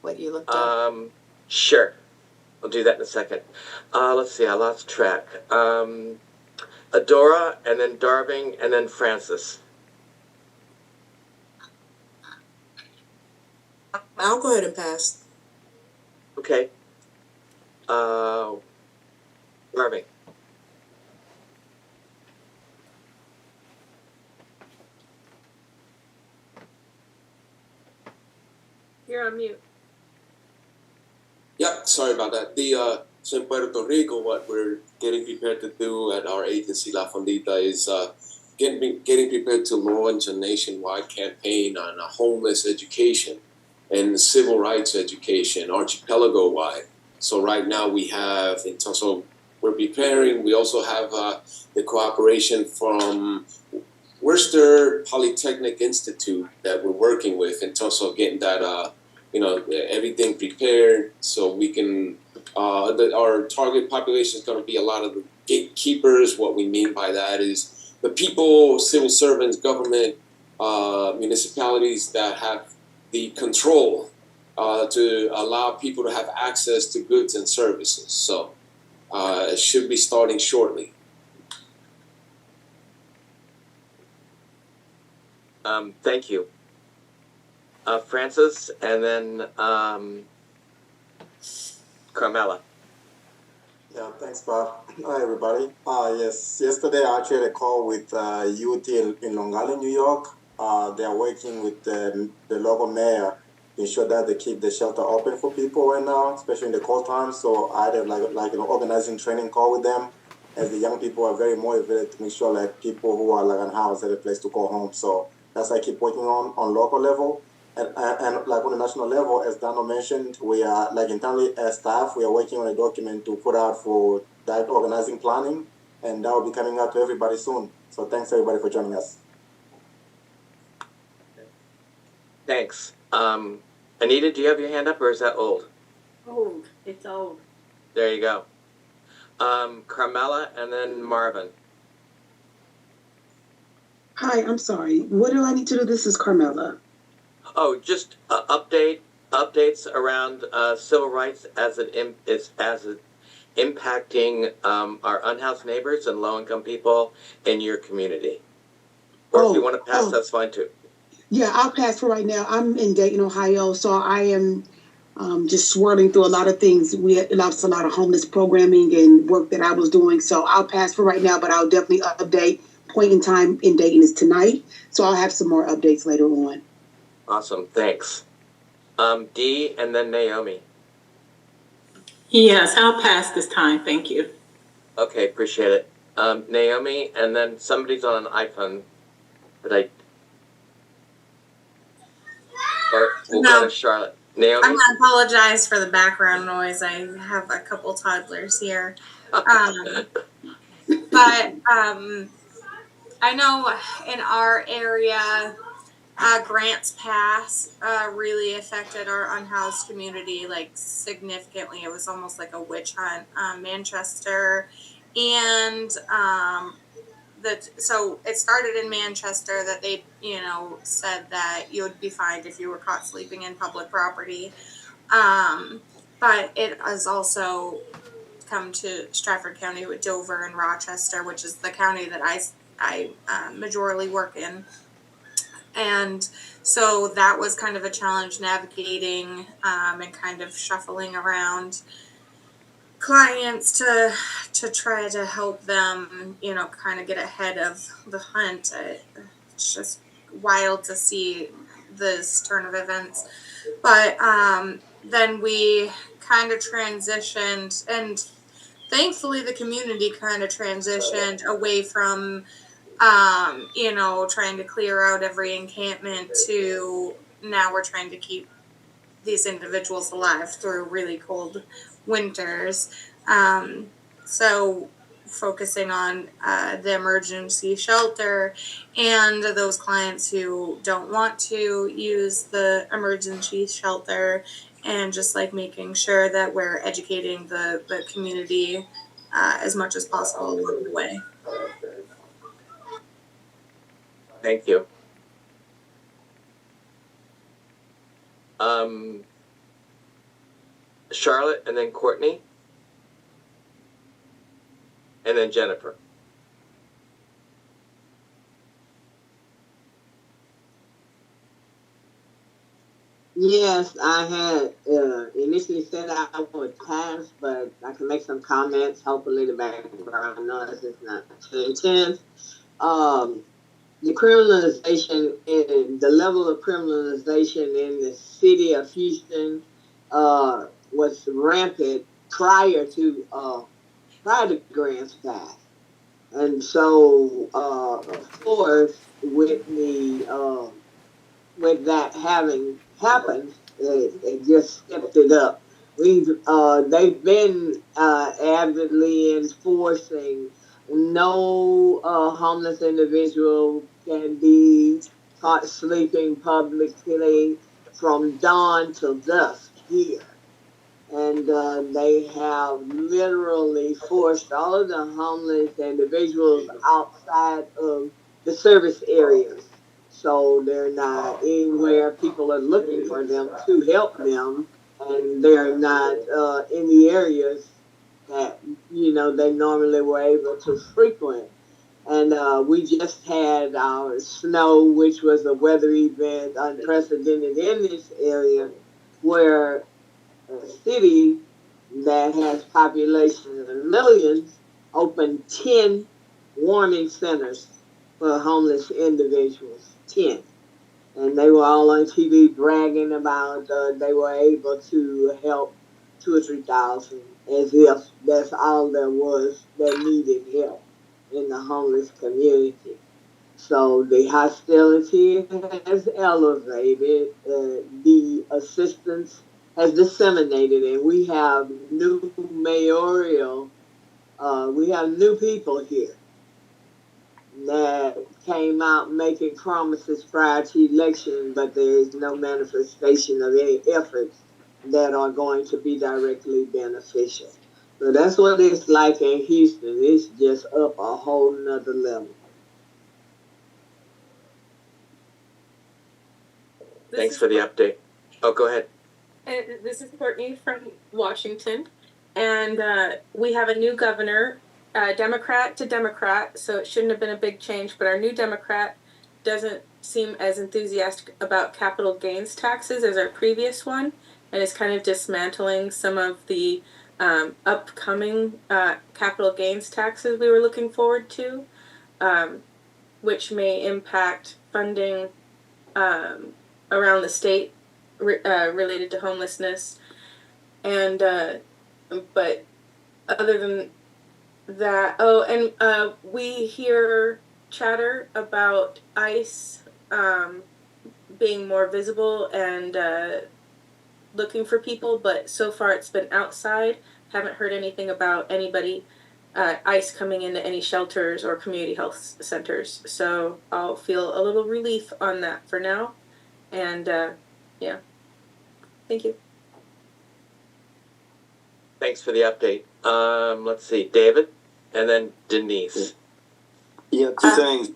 What you looked at? Sure. I'll do that in a second. Let's see, I lost track. Adora, and then Darving, and then Francis. I'll go ahead and pass. Okay. Darving. You're on mute. Yep, sorry about that. So in Puerto Rico, what we're getting prepared to do at our agency, La Fondita, is getting prepared to launch a nationwide campaign on homeless education and civil rights education, archipelago-wide. So right now we have, in terms of, we're preparing, we also have the cooperation from Worcester Polytechnic Institute that we're working with in terms of getting that, everything prepared so we can, our target population is going to be a lot of the gatekeepers. What we mean by that is the people, civil servants, government, municipalities that have the control to allow people to have access to goods and services. So it should be starting shortly. Thank you. Francis, and then Carmela. Yeah, thanks, Bob. Hi, everybody. Yes, yesterday I actually had a call with UT in Long Island, New York. They are working with the local mayor to ensure that they keep the shelter open for people right now, especially in the cold times. So I had like an organizing training call with them, as the young people are very motivated to make sure like people who are like unhoused have a place to go home. So that's what I keep working on local level. And like on the national level, as Dano mentioned, we are like internally as staff, we are working on a document to put out for that organizing planning, and that will be coming out to everybody soon. So thanks everybody for joining us. Thanks. Anita, do you have your hand up, or is that old? Old, it's old. There you go. Carmela, and then Marvin. Hi, I'm sorry. What do I need to do? This is Carmela. Oh, just updates around civil rights as it impacting our unhoused neighbors and low-income people in your community. Or if you want to pass, that's fine too. Yeah, I'll pass for right now. I'm in Dayton, Ohio, so I am just swirling through a lot of things. We lost a lot of homeless programming and work that I was doing, so I'll pass for right now, but I'll definitely update. Point in time in Dayton is tonight, so I'll have some more updates later on. Awesome, thanks. Dee, and then Naomi. Yes, I'll pass this time. Thank you. Okay, appreciate it. Naomi, and then somebody's on an iPhone, but we'll go to Charlotte. Naomi? I'm gonna apologize for the background noise. I have a couple toddlers here. But I know in our area, grants pass really affected our unhoused community like significantly. It was almost like a witch hunt. Manchester and so it started in Manchester that they said that you would be fined if you were caught sleeping in public property. But it has also come to Stratford County with Dover and Rochester, which is the county that I majorly work in. And so that was kind of a challenge navigating and kind of shuffling around clients to try to help them, kind of get ahead of the hunt. It's just wild to see this turn of events. But then we kind of transitioned, and thankfully the community kind of transitioned away from trying to clear out every encampment to now we're trying to keep these individuals alive through really cold winters. So focusing on the emergency shelter and those clients who don't want to use the emergency shelter, and just like making sure that we're educating the community as much as possible along the way. Thank you. Charlotte, and then Courtney, and then Jennifer. Yes, I had initially said I would pass, but I can make some comments. Hopefully, the background noise is not too intense. Um, the criminalization and the level of criminalization in the city of Houston was rampant prior to grants pass. And so, of course, with that having happened, it just stepped it up. They've been avidly enforcing no homeless individual can be caught sleeping publicly from dawn till dusk here. And they have literally forced all of the homeless individuals outside of the service areas. So they're not anywhere people are looking for them to help them, and they're not in the areas that they normally were able to frequent. And we just had our snow, which was a weather event unprecedented in this area, where a city that has populations of millions opened 10 warming centers for homeless individuals. 10. And they were all on TV bragging about they were able to help 2 or 3,000, as if that's all there was that needed help in the homeless community. So the hostility has elevated, the assistance has disseminated, and we have new we have new people here that came out making promises prior to election, but there is no manifestation of any efforts that are going to be directly beneficial. So that's what it's like in Houston. It's just up a whole nother level. Thanks for the update. Oh, go ahead. And this is Courtney from Washington, and we have a new governor, Democrat to Democrat, so it shouldn't have been a big change, but our new Democrat doesn't seem as enthusiastic about capital gains taxes as our previous one, and is kind of dismantling some of the upcoming capital gains taxes we were looking forward to, which may impact funding around the state related to homelessness. And but other than that, we hear chatter about ICE being more visible and looking for people, but so far it's been outside. Haven't heard anything about anybody ICE coming into any shelters or community health centers. So I'll feel a little relief on that for now. And yeah, thank you. Thanks for the update. Let's see, David, and then Denise. Yeah, two things.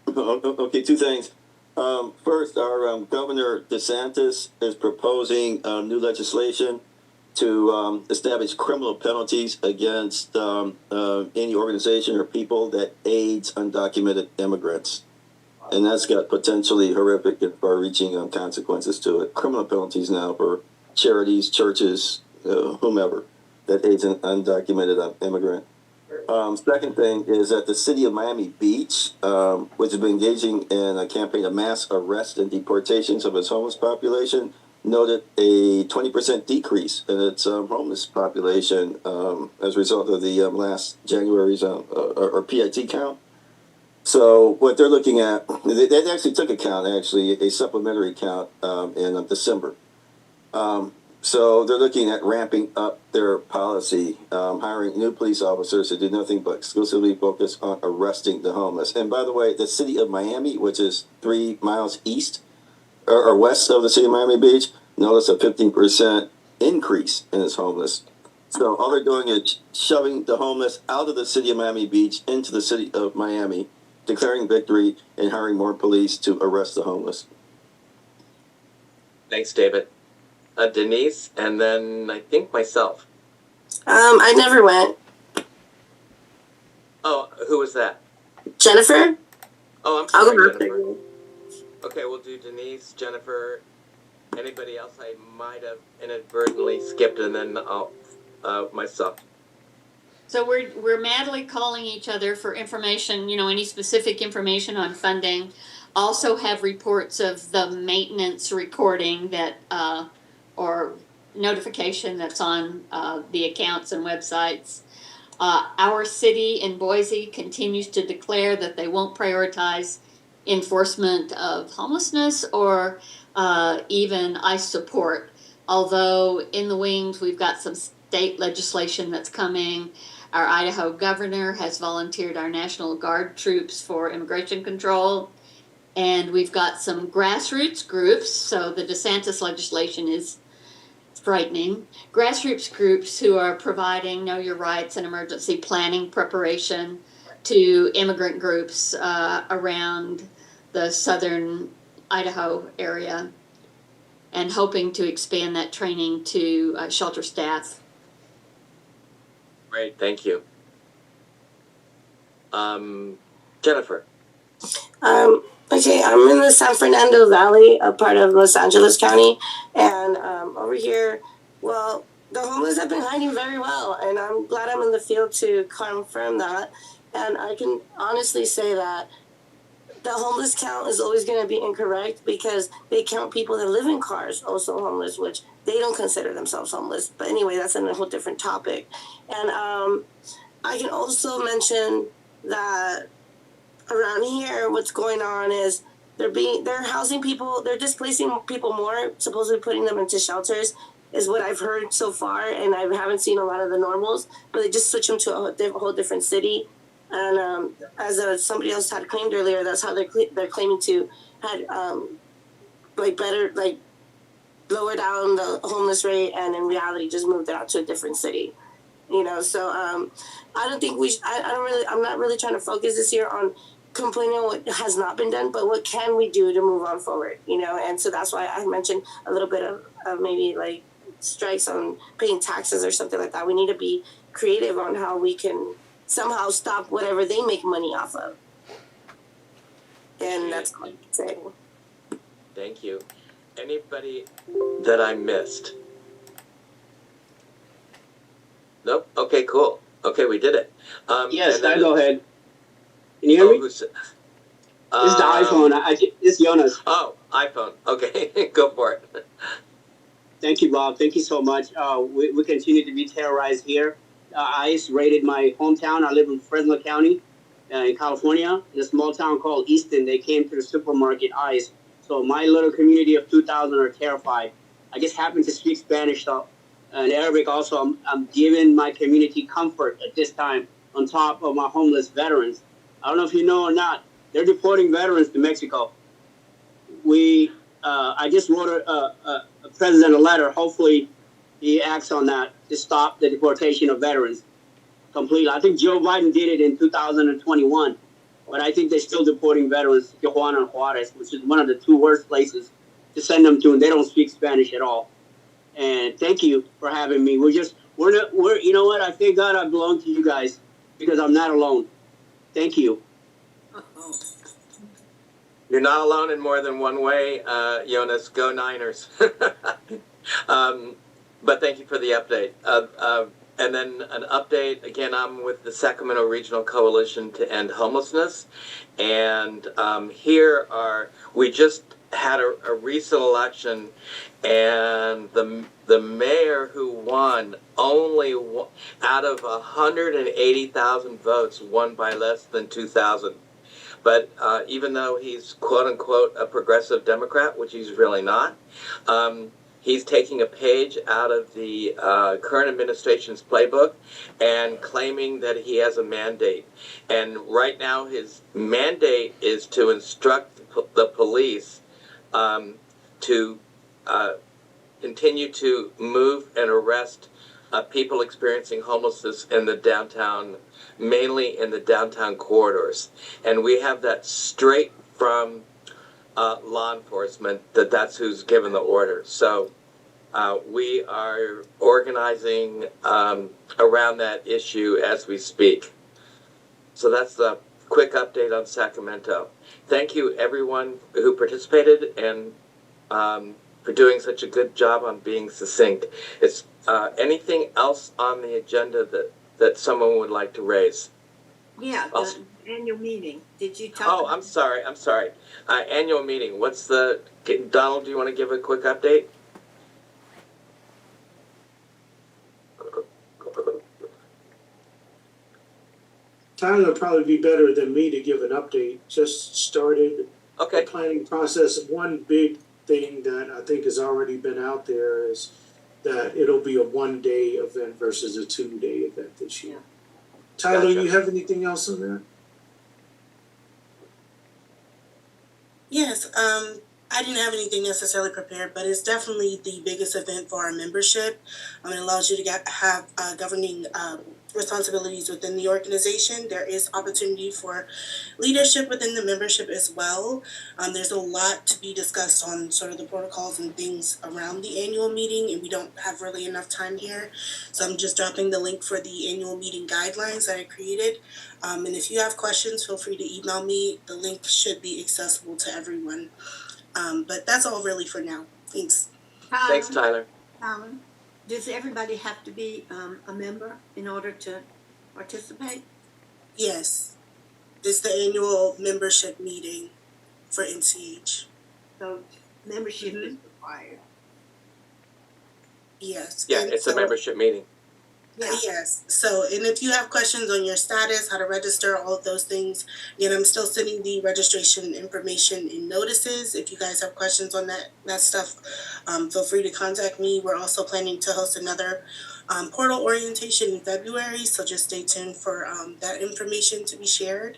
Okay, two things. First, our Governor DeSantis is proposing new legislation to establish criminal penalties against any organization or people that aids undocumented immigrants. And that's got potentially horrific and far-reaching consequences to it. Criminal penalties now for charities, churches, whomever that aids an undocumented immigrant. Second thing is that the city of Miami Beach, which has been engaging in a campaign of mass arrest and deportations of its homeless population, noted a 20% decrease in its homeless population as a result of the last January's or PIT count. So what they're looking at, they actually took a count, a supplementary count in December. So they're looking at ramping up their policy, hiring new police officers to do nothing but exclusively focus on arresting the homeless. And by the way, the city of Miami, which is 3 miles east or west of the city of Miami Beach, noticed a 15% increase in its homeless. So all they're doing is shoving the homeless out of the city of Miami Beach into the city of Miami, declaring victory and hiring more police to arrest the homeless. Thanks, David. Denise, and then I think myself. I never went. Oh, who was that? Jennifer? Oh, I'm I'll sorry, go back Jennifer. there. Okay, we'll do Denise, Jennifer, anybody else I might have inadvertently skipped, and then I'll myself. So we're madly calling each other for information, any specific information on funding. Also have reports of the maintenance recording that or notification that's on the accounts and websites. Our city in Boise continues to declare that they won't prioritize enforcement of homelessness or even ICE support. Although in the wings, we've got some state legislation that's coming. Our Idaho governor has volunteered our National Guard troops for immigration control. And we've got some grassroots groups, so the DeSantis legislation is frightening. Grassroots groups who are providing Know Your Rights and emergency planning preparation to immigrant groups around the southern Idaho area, and hoping to expand that training to shelter staff. Great, thank you. Jennifer. Okay, I'm in the San Fernando Valley, a part of Los Angeles County, and over here, well, the homeless have been hiding very well, and I'm glad I'm in the field to confirm that. And I can honestly say that the homeless count is always going to be incorrect because they count people that live in cars also homeless, which they don't consider themselves homeless. But anyway, that's a whole different topic. And I can also mention that around here, what's going on is they're housing people, they're displacing people more, supposedly putting them into shelters, is what I've heard so far, and I haven't seen a lot of the normals, but they just switch them to a whole different city. And as somebody else had claimed earlier, that's how they're claiming to had lower down the homeless rate, and in reality just moved it out to a different city. So I don't think I'm not really trying to focus this year on complaining on what has not been done, but what can we do to move on forward, and so that's why I mentioned a little bit of maybe like strikes on paying taxes or something like that. We need to be creative on how we can somehow stop whatever they make money off of. And that's all I can say. Thank you. Anybody that I missed? Nope. Okay, cool. Okay, we did it. Yes, I go ahead. Can you hear me? Who's, This is the iPhone. It's Jonas. Oh, iPhone. Okay, go for it. Thank you, Bob. Thank you so much. We continue to be terrorized here. ICE raided my hometown. I live in Fresno County in California, in a small town called Easton. They came to the supermarket, ICE. So my little community of 2,000 are terrified. I just happen to speak Spanish, so in Arabic also, I'm giving my community comfort at this time on top of my homeless veterans. I don't know if you know or not, they're deporting veterans to Mexico. I just wrote a president a letter. Hopefully he acts on that to stop the deportation of veterans completely. I think Joe Biden did it in 2021, but I think they're still deporting veterans to Tijuana and Juarez, which is one of the two worst places to send them to, and they don't speak Spanish at all. And thank you for having me. We're you know what? I thank God I belong to you guys because I'm not alone. Thank you. You're not alone in more than one way, Jonas. Go Niners. But thank you for the update. And then an update, again, I'm with the Sacramento Regional Coalition to End Homelessness. And we just had a recent election, and the mayor who won only out of 180,000 votes won by less than 2,000. But even though he's quote unquote a progressive Democrat, which he's really not, he's taking a page out of the current administration's playbook and claiming that he has a mandate. And right now his mandate is to instruct the police to continue to move and arrest people experiencing homelessness in the downtown, mainly in the downtown corridors. And we have that straight from law enforcement that's who's given the order. So we are organizing around that issue as we speak. So that's the quick update on Sacramento. Thank you everyone who participated and for doing such a good job on being succinct. It's anything else on the agenda that someone would like to raise? Yeah, the annual meeting. Did you talk? Oh, I'm sorry. Annual meeting. Donald, do you want to give a quick update? Tyler would probably be better than me to give an update. Just started the planning process. One big thing that I think has already been out there is that it'll be a 1-day event versus a 2-day event this year. Tyler, you have anything else on that? Yes, I didn't have anything necessarily prepared, but it's definitely the biggest event for our membership. It allows you to have governing responsibilities within the organization. There is opportunity for leadership within the membership as well. There's a lot to be discussed on sort of the protocols and things around the annual meeting, and we don't have really enough time here. So I'm just dropping the link for the annual meeting guidelines that I created. And if you have questions, feel free to email me. The link should be accessible to everyone. But that's all really for now. Thanks. Thanks, Tyler. Does everybody have to be a member in order to participate? Yes. It's the annual membership meeting for NCH. So membership is required. Yes. Yeah, it's a membership meeting. Yeah. Yes. So, and if you have questions on your status, how to register, all of those things, again, I'm still sending the registration information in notices. If you guys have questions on that stuff, feel free to contact me. We're also planning to host another portal orientation in February, so just stay tuned for that information to be shared.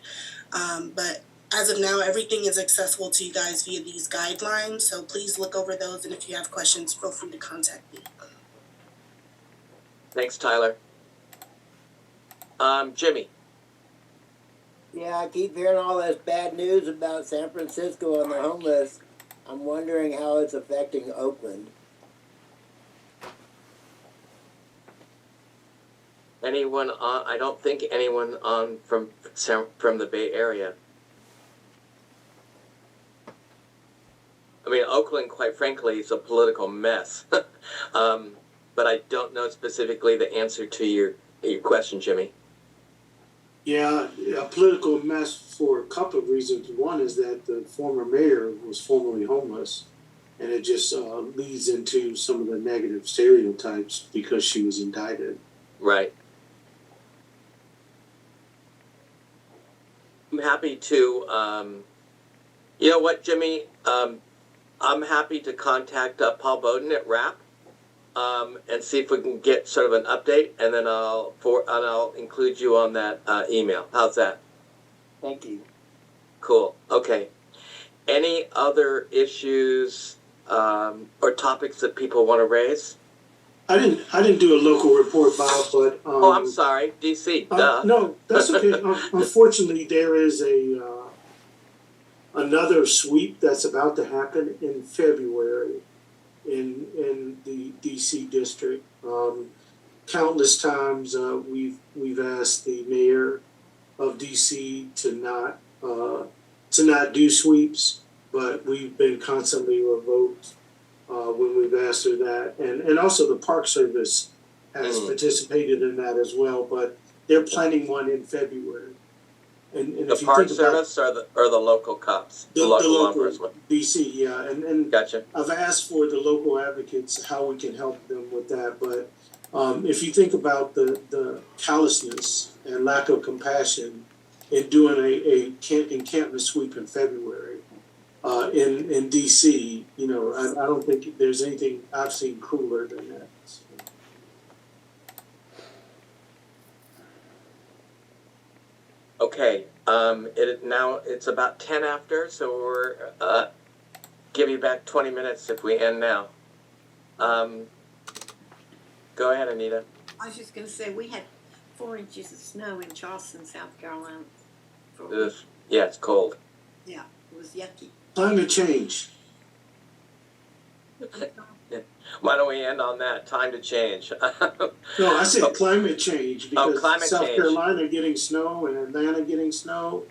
But as of now, everything is accessible to you guys via these guidelines, so please look over those, and if you have questions, feel free to contact me. Thanks, Tyler. Jimmy. Yeah, I keep hearing all this bad news about San Francisco and the homeless. I'm wondering how it's affecting Oakland. Anyone on? I don't think anyone on from the Bay Area. I mean, Oakland, quite frankly, is a political mess. But I don't know specifically the answer to your question, Jimmy. Yeah, a political mess for a couple of reasons. One is that the former mayor was formerly homeless, and it just leads into some of the negative stereotypes because she was indicted. Right. I'm happy to, you know what, Jimmy? I'm happy to contact Paul Bowden at RAP and see if we can get sort of an update, and then I'll include you on that email. How's that? Thank you. Cool. Okay. Any other issues or topics that people want to raise? I didn't do a local report, Bob, but Oh, I'm sorry, DC. Duh. no, that's okay. Unfortunately, there is another sweep that's about to happen in February in the DC district. Countless times we've asked the mayor of DC to not do sweeps, but we've been constantly revoked when we've asked her that, and also the Park Service has participated in that as well. But they're planning one in February. And The if you Park think about Service or the local cops, the local law local enforcement. DC, yeah, and Gotcha. I've asked for the local advocates how we can help them with that. But if you think about the callousness and lack of compassion in doing a encampment sweep in February in DC, you know, I don't think there's anything I've seen cooler than that. So. Okay. It's about 10 after, so we're give you back 20 minutes if we end now. Go ahead, Anita. I was just gonna say, we had 4 inches of snow in Charleston, South Carolina. Yeah, it's cold. Yeah, it was yucky. Climate change. Why don't we end on that? Time to change. No, I said climate change because climate South change. Carolina getting snow and Atlanta getting snow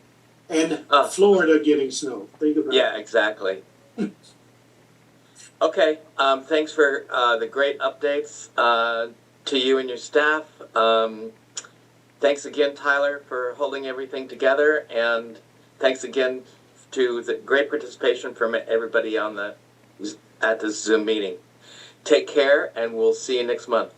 and Florida getting snow. Think about Yeah, exactly. Okay. Thanks for the great updates to you and your staff. Thanks again, Tyler, for holding everything together, and thanks again to the great participation from everybody at this Zoom meeting. Take care, and we'll see you next month.